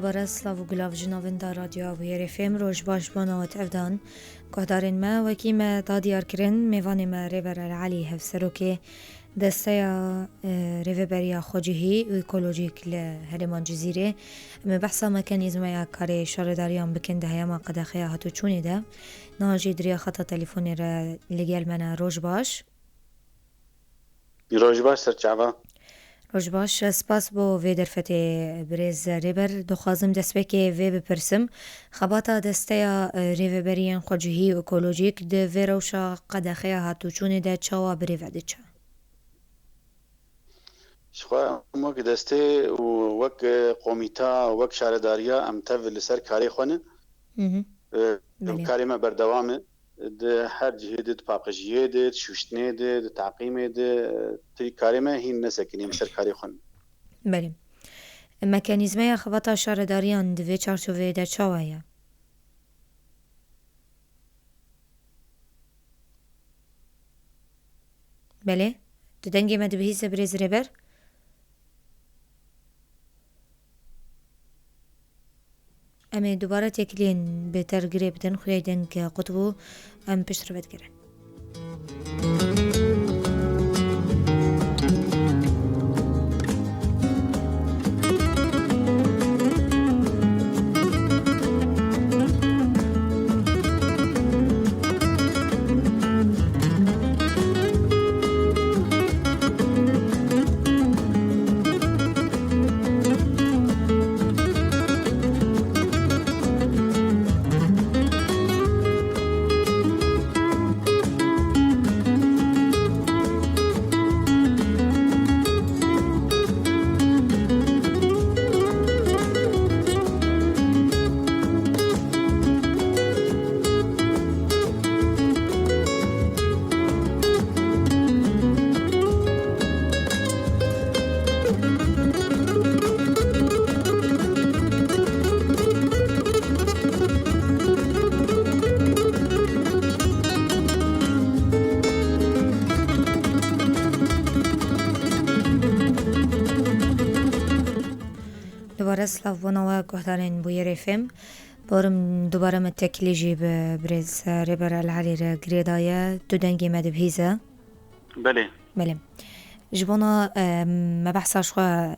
دوباره سلاو و گلاو جنابن دا رادیو و یر فیم روش باش بانوات افدان گهدارن ما وکی ما دا دیار کرن میوان ما ریبر العلی هفسرو که دسته ریوبریا خوجهی و اکولوژیک لهرمان جزیره بحثا مکانیزم یا کاری شارداریان بکنده هیما قدخیا هاتو چونه ده ناجی دریا خطا تلفونی را لگل منا روش باش سرچاوا روش باش سپاس بو وی درفتی بریز ریبر دخوازم دست بکی وی بپرسم خباتا دسته ریوبریان خوجهی و اکولوژیک ده وی روشا قدخیا هاتو چونه ده چاوا بریوده چا شخوا وەک دەستێ و وەک قۆمیتا وەک شارەداریە ئەم تەڤ لەسەر کاری خۆنە کاریمە بەردەوامە هەر جهێ دێت پاقژیێ دێت شوشتنێ دێت تاقیمێ دێت کاریمە هین نەسەکنیم سەر کاری خۆن بەێ مەکانیزمەیە خەبەتا شارەداریان divê çarçoveyê de çawa ye belê di dengê me dibihîze birêz rêber em ê dubare têkiliyên bêter girê bidin xuya deng qutbû em pişt rê vedgirin دوباره سلاو بوناوه گهدارین بو یر فیم بارم دوباره متکلی جی بریز ریبر العلی را گریدایه دو دنگی مدبهیزه بله جبونا مبحثا شخوا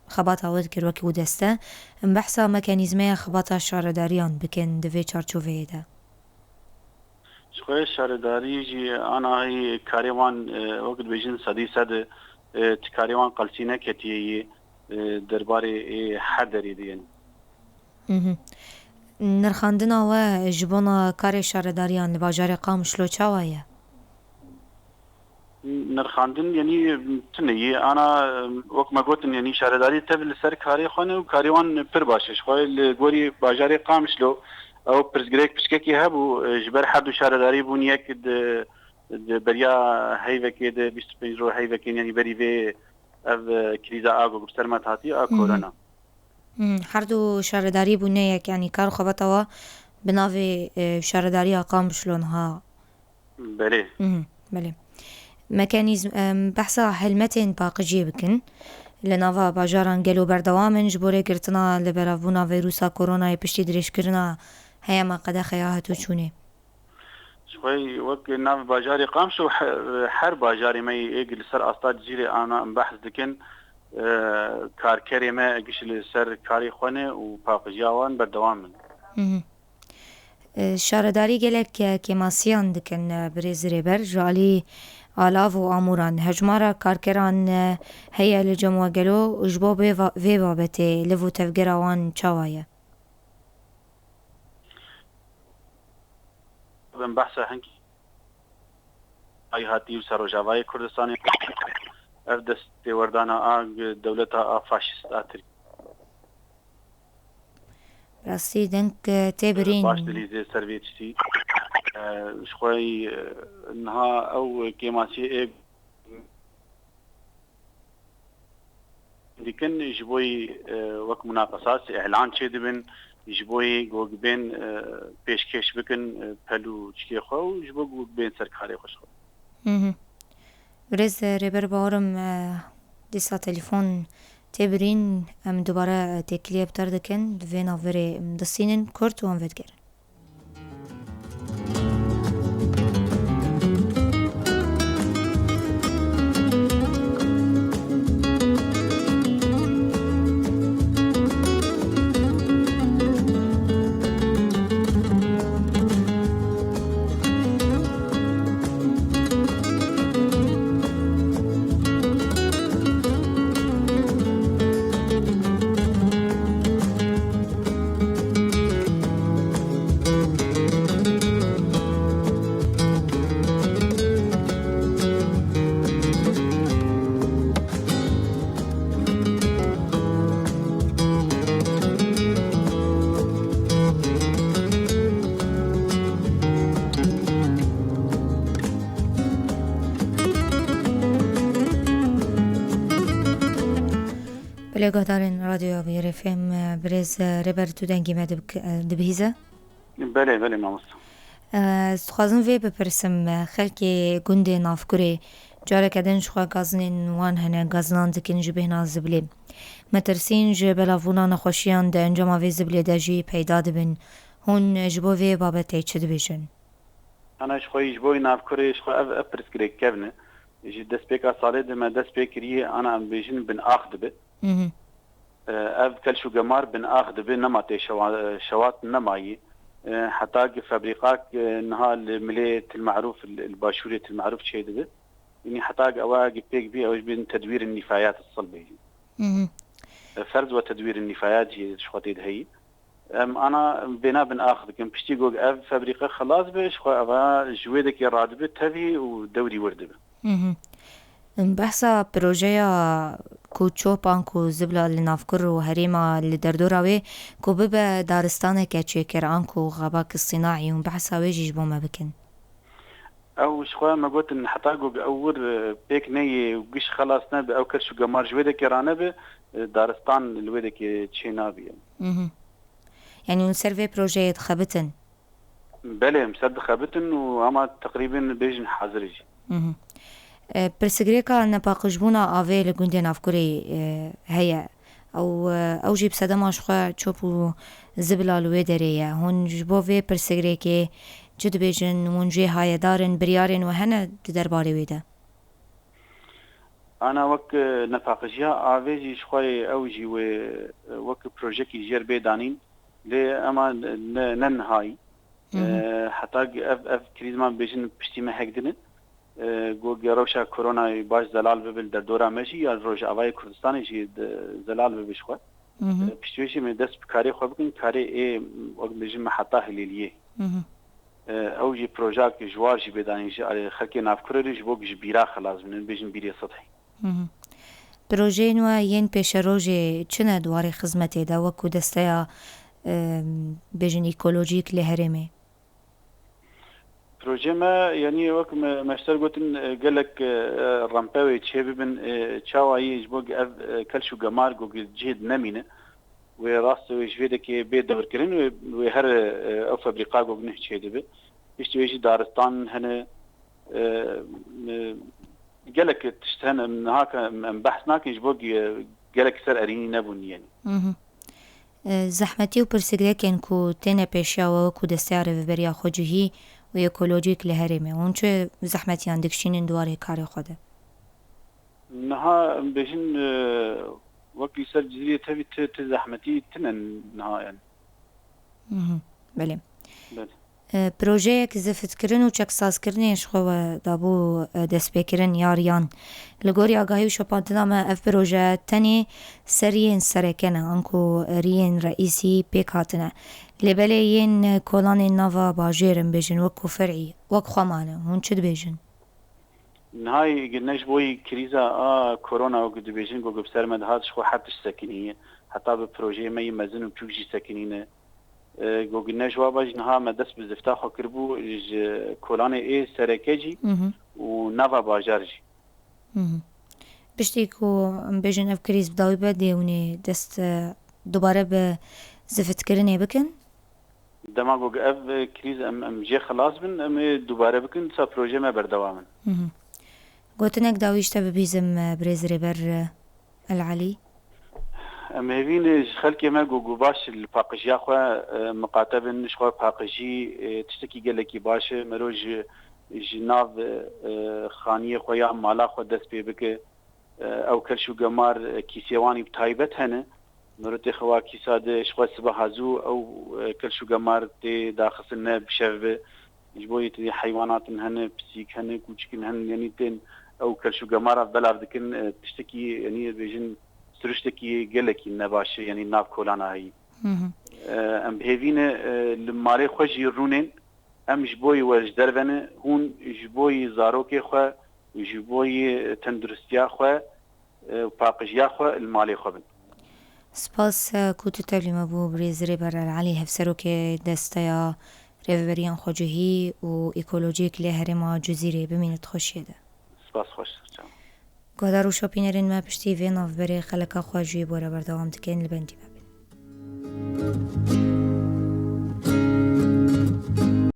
خباتا ود کروکی و دسته مبحثا مکانیزمه خباتا شارداریان بکن دوی چارچووه ده شخوا شارداری جی آنا هی کاریوان وقت بیجن صدی صد کاریوان قلسینه کتیه درباره هر دریدین نرخاندنا و جبونا کار شارداریان لباجار قامشلو چاوایه نرخاندن یعنی تنهی انا وقت ما قلت یعنی شارداری تبل سر کاری خانه و کاریوان پر باشش خواه گوری باجار قامشلو او پرزگریک پشککی هبو جبر حد شارداری بون یک بریا هیوکی 25 رو هیوکی یعنی بری وی اف کریزا آگو بسرمت هاتی کرونا هر دو شارداری بونه یک یعنی کار خوبتوا بناوی شارداری اقام بشلون ها بله مکانیزم بحثا حلمتین باقجی بکن لناوا باجاران گلو بردوامن جبوره گرتنا لبرافونا ویروسا کرونا پشتی درش کرنا هیما قده خیاهتو چونه شوي وقت ناف باجاري قامشو حر باجاري ما يجي سر استاد جيري انا بحث دكن كاركري ما اجيش لسر كاري خونه وباقجاوان بردوام شارداری گلک کماسیان دکن بریز ریبر جالی آلاو و آموران هجمارا کارکران هیا لجمع گلو اجبو وی بابته لفو تفگراوان چاوایه من بحث هنگی ای هاتی و سروجاوای کردستانی اف دست وردانا آگ دولتا فاشیست آتری راستی دنک تبرین باش دلیزه سرویتشتی شخوی انها او کماسی ایگ دیکن جبوی وقت مناقصات اعلان چه دبن جبوی گوگ بین پیشکش بکن پلو چکی خو جبو گوگ بین سرکاری خوش خو برز ریبر بارم دیسا تلفون تبرين ام دوباره تكليه بتر دكن دوين افري دسينن كورت وان فيدجر بله گهدارین رادیو ویر فهم برز ربر تو دنگی ما دبهیزه؟ بله ماموستا خوازم وی بپرسم خلکی گنده نافکوری جاره کدن شخوا گازنین وان هنه گازنان دکن جبه نازبلی مترسین جبلاونا نخوشیان ده انجام وی زبلی ده جی پیدا دبن هون جبو وی بابته چه دبیجن؟ انا شخوی جبوی نافکوری شخوا اف پرسگریک کبنه جی دست پیکا ساله دمه دست پیکریه انا ام بیجن بن آخ دبه اف كلشو قمار بن اخذ بين نمطي شوات نماي حتى فابريقات نها المليت المعروف الباشورية المعروف شيء ده يعني حتى اواقي بيك بي او بين تدوير النفايات الصلبيه فرز وتدوير النفايات هي شخوتيد هي انا بنا بن اخذ كم بشتي جو اف فابريقه خلاص باش خو ابا جويدك رادبه تبي ودوري ورده بحثا بروژه کوچو پانکو زبلا لنافکر و هریما لدردوراوی کو ببه دارستانه که چیکر آنکو غاباک الصناعي و بحثا ویجیش بوما بکن او شخوا ما قلت ان حتاقو باور بيك ني وقش خلاصنا او كرشو قمار جويدة كرانه به دارستان الويدة كي تشينابي يعني نسرفي بروجه خبتن بله مسد خبتن واما تقريبا بيجن حاضرجي برسگریکا نپاقشبونا آوه لگونده نافکوری هیا او جیب صدماش خواه چوپو زبلالوه داره هون جبوه برسگریکه جد بیجن ونجه های دارن بریارن و هنه درباره ویده انا وك نپاقشیا آوه جیش خواه او جی وك پروژکی جیر بیدانین لی اما ننهایی حتی اف کریزمان بیجن پشتیمه هکدنه گو روشا کرونا باش زلال ببل در دورا ماشي یا روش اوای کردستان جی زلال ببش خو پشتویشی می دست کاری خو بکن کاری ای وقت بجم حتا هلیلیه او جی پروژه کی جوار جی بدانی جی خلک نافکر جی بوگ جی بیرا خلاص من بجم بیری سطحی پروژه نو ین پیش روزه چنه دواره خدمت ده وکو دسته بجن ایکولوژیک لهرمه پروژه ما يعني وقت ما اشتغل قلت قال لك رامباوي تشيبي بن تشاوي جبوق كلشو قمار قوق جهد نمينه وراس وجفيدك بيت دور كرين وهر او فابريقا قوق نحكي دبي يشتويجي دارستان هنا قال لك تشتهن من هاك بحثناك جبوق قال لك سر اريني نبوني يعني زحمتي وبرسگریکن کو تنه پیشاو کو دستیار بریا خوجهی و ایکولوژیک لهرمه اون چه زحمتی اندکشین دواره کاری خوده نها بجن وقتی سر جزیره تبی زحمتی تنن نها يعني بله پروژه که زفت کرن و چک ساز کرنش خو دابو دست بکرن یاریان لگوری آگاهی و شپانتنا ما اف پروژه تنی سرین سرکنه انکو رین رئیسی پیک هاتنه لبله ین کولان نوا باجیرن بیجن وکو فرعی وکو خمانه هون چه بیجن نهاي قلناش بوي كريزا كورونا وقد بيجن قو بسر مد هذا شو حتى السكنية حتى ببروجي ما يمزن وبتوجي سكنينه قو قلناش واباج نها مدس بزفتاخو كربو كولاني ايه سركجي ونافا باجارجي بشتيكو بيجن اف كريز بداوي بديوني دست دوباره به زفت كرني بكن دما قو اف كريز ام جي خلاص بن ام دوباره بكن سا بروجي ما بردوامن قوتنك داويشتا ببيزم بريز ريبر العلي ام هیوین خلکی ما گو باش الپاقجیا خو مقاتب نشخوا پاقجی تشتکی گلکی باشه مروج جناب خانیه خو یا مالا خو دست پی بک او کلشو گمار کیسیوانی بتایبت هنه مرت خوا کیساد شخوا صبح هزو او کلشو گمار تی داخسنه بشوه جبوی تی حیوانات هنه پسیک هنه کوچکن هنه یعنی تن او کلشو گمار بلاف دکن تشتکی یعنی بیجن سرشتکی گلکی نباشه یعنی ناب کولانا هی ام بهوین لماره خوشی رونن ام جبوی ورج دربنه هون جبوی زاروک خو جبوی تندرستیا خو پاقجیا خو المالی خو بن سپاس کوتو تبلی مبو بريزري برا العلي هفسروك دستيا ريفريان خوجهي و ايكولوجيك لهرما جزيري بمينت خوشيده سپاس خوش قادرو شاپینرین ما پشتی وی ناف بری خلقا خواجوی بورا بردوام دکن لبندی ببین